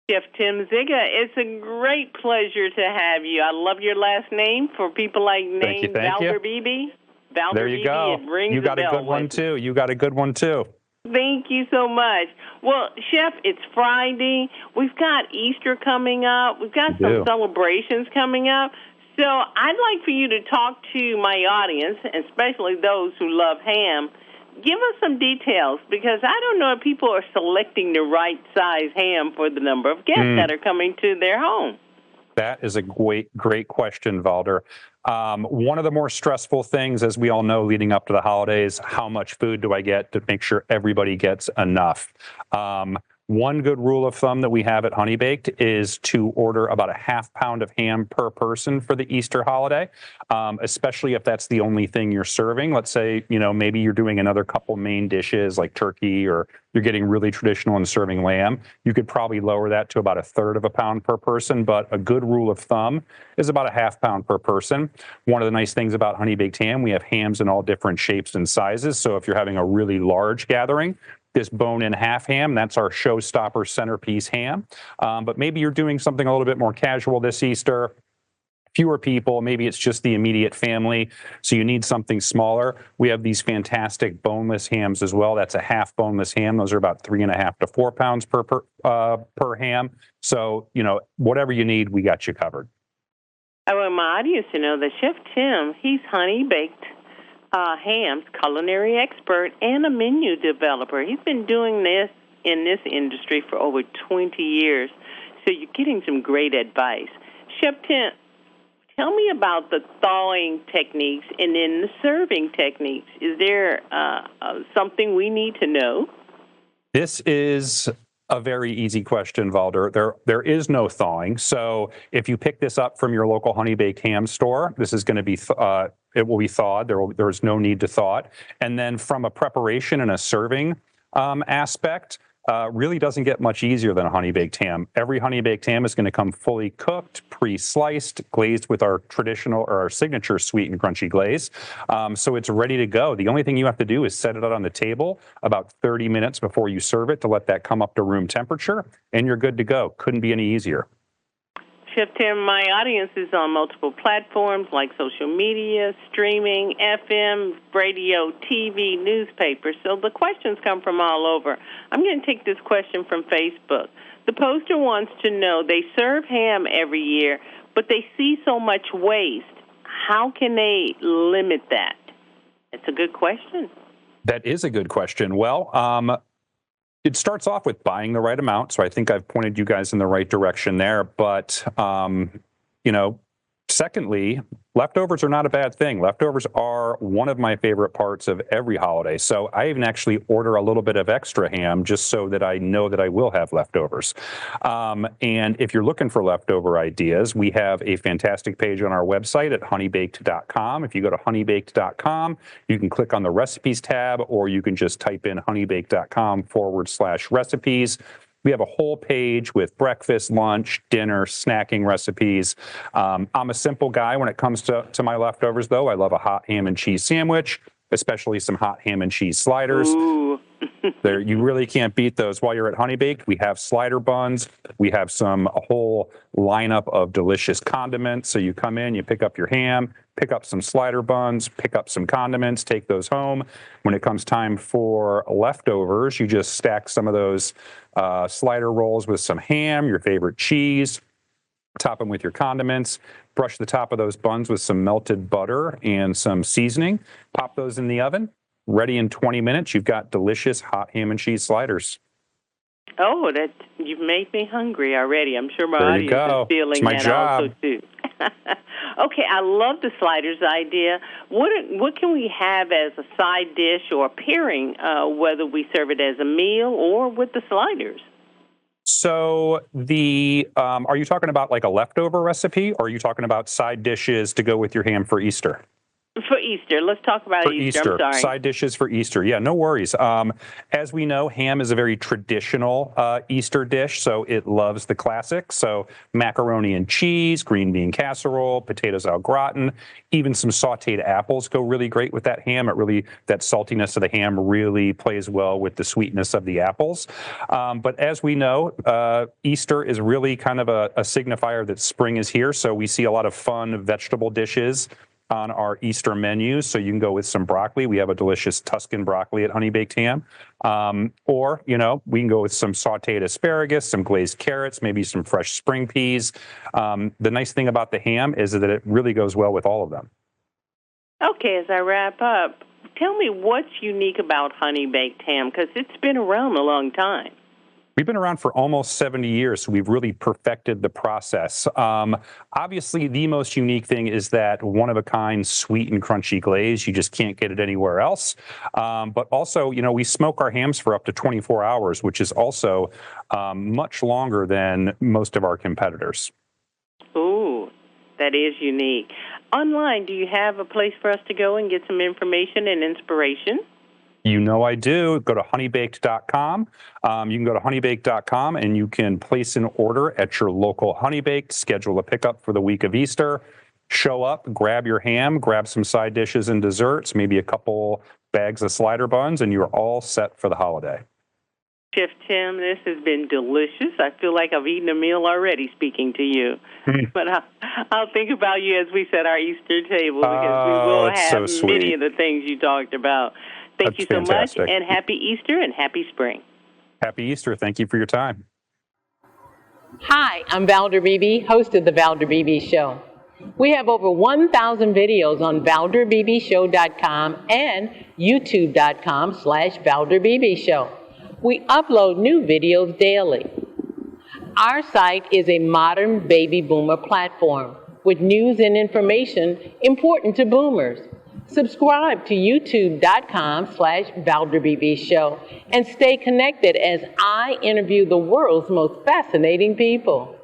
Chef Tim Ziga, it's a great pleasure to have you. I love your last name. For people like name Thank you. Valderbibi, There you go. it rings You got a a bell good one with me. too. You got a good one too. Thank you so much. Well, Chef, it's Friday. We've got Easter coming up. We've got some celebrations coming up. So I'd like for you to talk to my audience, especially those who love ham. Give us some details, because I don't know if people are selecting the right size ham for the number of guests that are coming to their home. That is a great question, Valder. One of the more stressful things, as we all know, leading up to the holidays, how much food do I get to make sure everybody gets enough? One good rule of thumb that we have at Honey Baked is to order about a half pound of ham per person for the Easter holiday, especially if that's the only thing you're serving. Let's say, maybe you're doing another couple main dishes like turkey, or you're getting really traditional and serving lamb. You could probably lower that to about a third of a pound per person, but a good rule of thumb is about a half pound per person. One of the nice things about Honey Baked Ham, we have hams in all different shapes and sizes. So if you're having a really large gathering, this bone-in half ham, that's our showstopper centerpiece ham. But maybe you're doing something a little bit more casual this Easter, fewer people, maybe it's just the immediate family, so you need something smaller. We have these fantastic boneless hams as well. That's a half boneless ham. Those are about 3.5 to 4 pounds per ham. So, whatever you need, we got you covered. I want my audience to know that Chef Tim, he's Honey Baked Ham's culinary expert and a menu developer. He's been doing this in this industry for over 20 years, so you're getting some great advice. Chef Tim, tell me about the thawing techniques and then the serving techniques. Is there something we need to know? This is a very easy question, Valder. There is no thawing. So if you pick this up from your local Honey Baked Ham store, this is going to be it will be thawed. There is no need to thaw it. And then from a preparation and a serving aspect, really doesn't get much easier than a Honey Baked Ham. Every Honey Baked Ham is going to come fully cooked, pre-sliced, glazed with our traditional or our signature sweet and crunchy glaze. So it's ready to go. The only thing you have to do is set it out on the table about 30 minutes before you serve it to let that come up to room temperature, and you're good to go. Couldn't be any easier. Chef Tim, my audience is on multiple platforms like social media, streaming, FM, radio, TV, newspapers. So the questions come from all over. I'm going to take this question from Facebook. The poster wants to know, they serve ham every year, but they see so much waste. How can they limit that? It's a good question. That is a good question. Well, it starts off with buying the right amount. So I think I've pointed you guys in the right direction there. But, secondly, leftovers are not a bad thing. Leftovers are one of my favorite parts of every holiday. So I even actually order a little bit of extra ham just so that I know that I will have leftovers. And if you're looking for leftover ideas, we have a fantastic page on our website at honeybaked.com. If you go to honeybaked.com, you can click on the recipes tab, or you can just type in honeybaked.com/recipes. We have a whole page with breakfast, lunch, dinner, snacking recipes. I'm a simple guy when it comes to my leftovers, though. I love a hot ham and cheese sandwich, especially some hot ham and cheese sliders. Ooh. You really can't beat those. While you're at Honey Baked, we have slider buns. We have a whole lineup of delicious condiments. So you come in, you pick up your ham, pick up some slider buns, pick up some condiments, take those home. When it comes time for leftovers, you just stack some of those slider rolls with some ham, your favorite cheese, top them with your condiments, brush the top of those buns with some melted butter and some seasoning, pop those in the oven. Ready in 20 minutes, you've got delicious hot ham and cheese sliders. Oh, you've made me hungry already. I'm sure my audience is feeling it's my that job. also too. Okay, I love the sliders idea. What can we have as a side dish or pairing, whether we serve it as a meal or with the sliders? So are you talking about like a leftover recipe, or are you talking about side dishes to go with your ham for Easter? For Easter. Let's talk about For Easter. I'm sorry. Side dishes for Easter. Yeah, no worries. As we know, ham is a very traditional Easter dish, so it loves the classics. So macaroni and cheese, green bean casserole, potatoes au gratin, even some sautéed apples go really great with that ham. That saltiness of the ham really plays well with the sweetness of the apples. But as we know, Easter is really kind of a signifier that spring is here. So we see a lot of fun vegetable dishes on our Easter menus. So you can go with some broccoli. We have a delicious Tuscan broccoli at Honey Baked Ham. Or, we can go with some sauteed asparagus, some glazed carrots, maybe some fresh spring peas. The nice thing about the ham is that it really goes well with all of them. Okay, as I wrap up, tell me what's unique about Honey Baked Ham, because it's been around a long time. We've been around for almost 70 years, so we've really perfected the process. Obviously, the most unique thing is that one-of-a-kind sweet and crunchy glaze. You just can't get it anywhere else. But also, we smoke our hams for up to 24 hours, which is also much longer than most of our competitors. Ooh, that is unique. Online, do you have a place for us to go and get some information and inspiration? I do. Go to honeybaked.com. You can go to honeybaked.com and you can place an order at your local Honey Baked, schedule a pickup for the week of Easter, show up, grab your ham, grab some side dishes and desserts, maybe a couple bags of slider buns, and you're all set for the holiday. Chef Tim, this has been delicious. I feel like I've eaten a meal already speaking to you. But I'll think about you as we set our Easter table, because we will have so many of the things you talked about. Thank you so fantastic. much, and happy Easter and happy spring. Happy Easter. Thank you for your time. Hi, I'm Valder Beebe, host of The Valder Beebe Show. We have over 1,000 videos on ValderBeebeShow.com and YouTube.com/ValderBeebeShow. We upload new videos daily. Our site is a modern baby boomer platform with news and information important to boomers. Subscribe to youtube.com/ValderBeebeShow and stay connected as I interview the world's most fascinating people.